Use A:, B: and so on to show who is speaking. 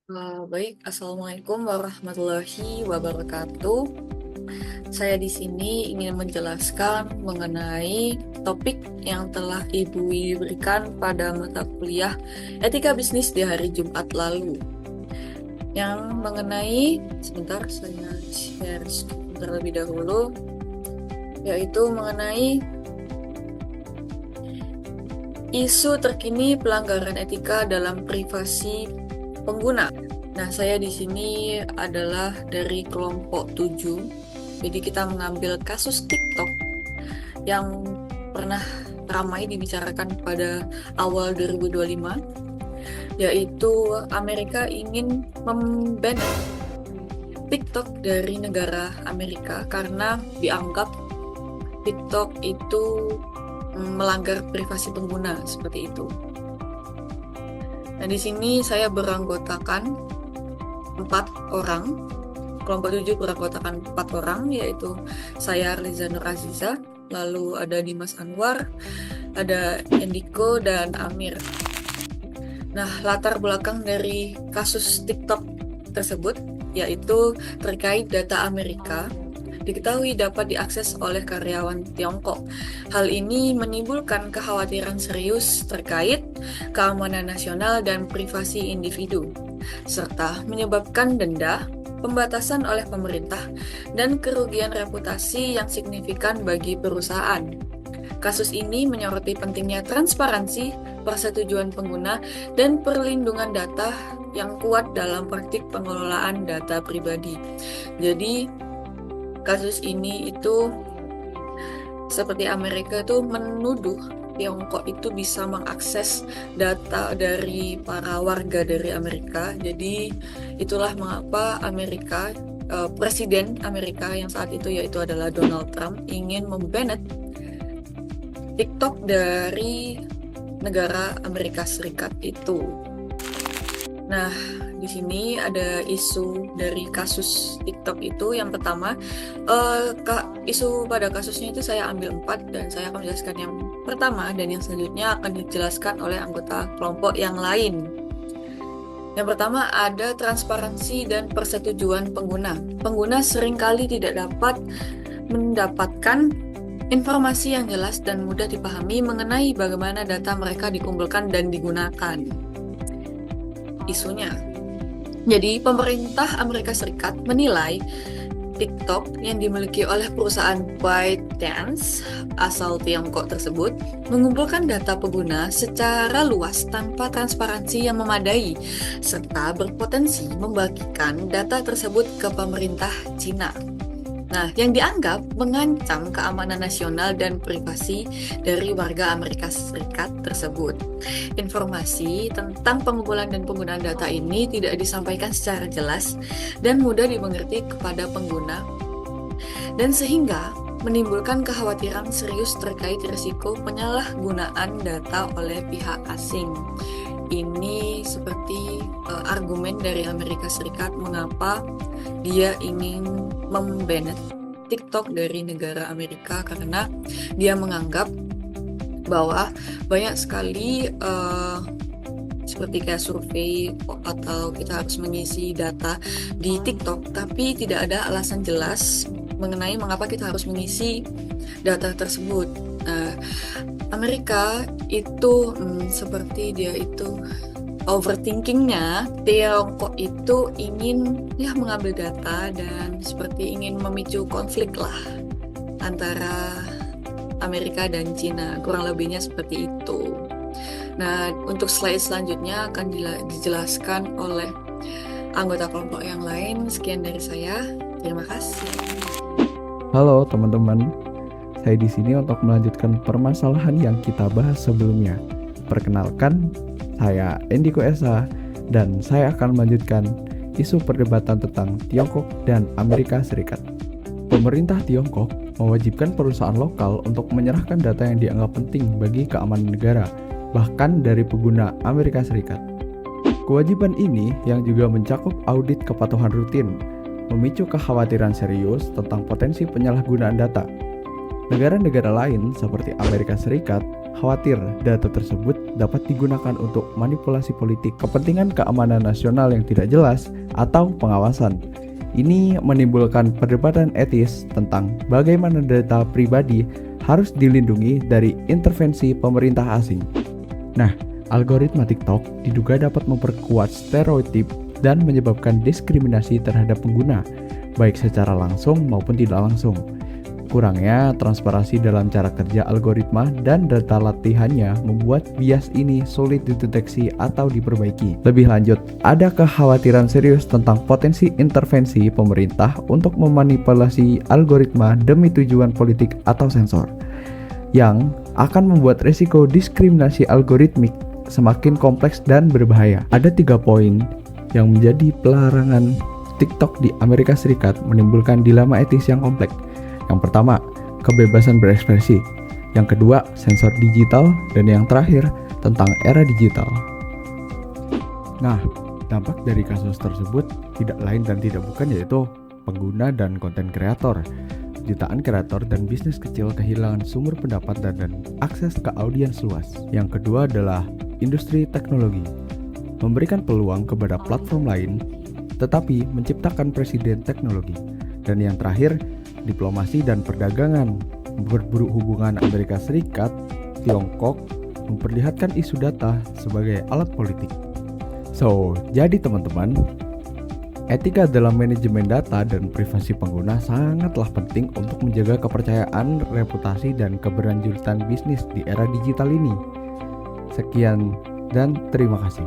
A: Baik, Assalamualaikum warahmatullahi wabarakatuh. Saya di sini ingin menjelaskan mengenai topik yang telah Ibu Wi berikan pada mata kuliah Etika Bisnis di hari Jumat lalu. Yang mengenai, sebentar saya share terlebih dahulu, yaitu mengenai isu terkini pelanggaran etika dalam privasi pengguna. Nah, saya di sini adalah dari kelompok 7. Jadi kita mengambil kasus TikTok yang pernah ramai dibicarakan pada awal 2025, yaitu Amerika ingin memban TikTok dari negara Amerika karena dianggap TikTok itu melanggar privasi pengguna seperti itu. Nah, di sini saya beranggotakan 4 orang. Kelompok 7 beranggotakan 4 orang, yaitu saya Liza Nur Aziza, lalu ada Dimas Anwar, ada Endiko, dan Amir. Nah, latar belakang dari kasus TikTok tersebut yaitu terkait data Amerika diketahui dapat diakses oleh karyawan Tiongkok. Hal ini menimbulkan kekhawatiran serius terkait keamanan nasional dan privasi individu, serta menyebabkan denda, pembatasan oleh pemerintah, dan kerugian reputasi yang signifikan bagi perusahaan. Kasus ini menyoroti pentingnya transparansi, persetujuan pengguna, dan perlindungan data yang kuat dalam praktik pengelolaan data pribadi. Jadi, kasus ini itu seperti Amerika itu menuduh Tiongkok itu bisa mengakses data dari para warga dari Amerika. Jadi itulah mengapa Presiden Amerika yang saat itu yaitu adalah Donald Trump ingin memban TikTok dari negara Amerika Serikat itu. Nah, di sini ada isu dari kasus TikTok itu. Yang pertama, isu pada kasusnya itu saya ambil 4 dan saya akan menjelaskan yang pertama, dan yang selanjutnya akan dijelaskan oleh anggota kelompok yang lain. Yang pertama ada transparansi dan persetujuan pengguna. Pengguna seringkali tidak dapat mendapatkan informasi yang jelas dan mudah dipahami mengenai bagaimana data mereka dikumpulkan dan digunakan. Isunya. Jadi, pemerintah Amerika Serikat menilai TikTok yang dimiliki oleh perusahaan ByteDance asal Tiongkok tersebut mengumpulkan data pengguna secara luas tanpa transparansi yang memadai, serta berpotensi membagikan data tersebut ke pemerintah Cina. Nah, yang dianggap mengancam keamanan nasional dan privasi dari warga Amerika Serikat tersebut. Informasi tentang pengumpulan dan penggunaan data ini tidak disampaikan secara jelas dan mudah dimengerti kepada pengguna, dan sehingga menimbulkan kekhawatiran serius terkait risiko penyalahgunaan data oleh pihak asing. Ini seperti argumen dari Amerika Serikat mengapa dia ingin memban TikTok dari negara Amerika, karena dia menganggap bahwa banyak sekali seperti kayak survei atau kita harus mengisi data di TikTok, tapi tidak ada alasan jelas mengenai mengapa kita harus mengisi data tersebut. Amerika itu seperti dia itu overthinkingnya, Tiongkok itu ingin mengambil data dan seperti ingin memicu konflik lah antara Amerika dan Cina, kurang lebihnya seperti itu. Nah, untuk slide selanjutnya akan dijelaskan oleh anggota kelompok yang lain. Sekian dari saya, terima kasih.
B: Halo teman-teman, saya di sini untuk melanjutkan permasalahan yang kita bahas sebelumnya. Perkenalkan, saya Endiko Esa dan saya akan melanjutkan isu perdebatan tentang Tiongkok dan Amerika Serikat. Pemerintah Tiongkok mewajibkan perusahaan lokal untuk menyerahkan data yang dianggap penting bagi keamanan negara, bahkan dari pengguna Amerika Serikat. Kewajiban ini yang juga mencakup audit kepatuhan rutin, memicu kekhawatiran serius tentang potensi penyalahgunaan data. Negara-negara lain seperti Amerika Serikat khawatir data tersebut dapat digunakan untuk manipulasi politik, kepentingan keamanan nasional yang tidak jelas, atau pengawasan. Ini menimbulkan perdebatan etis tentang bagaimana data pribadi harus dilindungi dari intervensi pemerintah asing. Nah, algoritma TikTok diduga dapat memperkuat stereotip dan menyebabkan diskriminasi terhadap pengguna, baik secara langsung maupun tidak langsung. Kurangnya transparansi dalam cara kerja algoritma dan data latihannya membuat bias ini sulit dideteksi atau diperbaiki. Lebih lanjut, ada kekhawatiran serius tentang potensi intervensi pemerintah untuk memanipulasi algoritma demi tujuan politik atau sensor, yang akan membuat risiko diskriminasi algoritmik semakin kompleks dan berbahaya. Ada 3 poin yang menjadi pelarangan TikTok di Amerika Serikat menimbulkan dilema etis yang kompleks. Yang pertama, kebebasan berekspresi. Yang kedua, sensor digital. Dan yang terakhir, tentang era digital. Nah, dampak dari kasus tersebut tidak lain dan tidak bukan yaitu pengguna dan konten kreator. Jutaan kreator dan bisnis kecil kehilangan sumber pendapatan dan akses ke audiens luas. Yang kedua adalah industri teknologi. Memberikan peluang kepada platform lain, tetapi menciptakan presiden teknologi. Dan yang terakhir, diplomasi dan perdagangan. Berburuk hubungan Amerika Serikat, Tiongkok memperlihatkan isu data sebagai alat politik. So, jadi teman-teman, etika dalam manajemen data dan privasi pengguna sangatlah penting untuk menjaga kepercayaan, reputasi, dan keberlanjutan bisnis di era digital ini. Sekian dan terima kasih.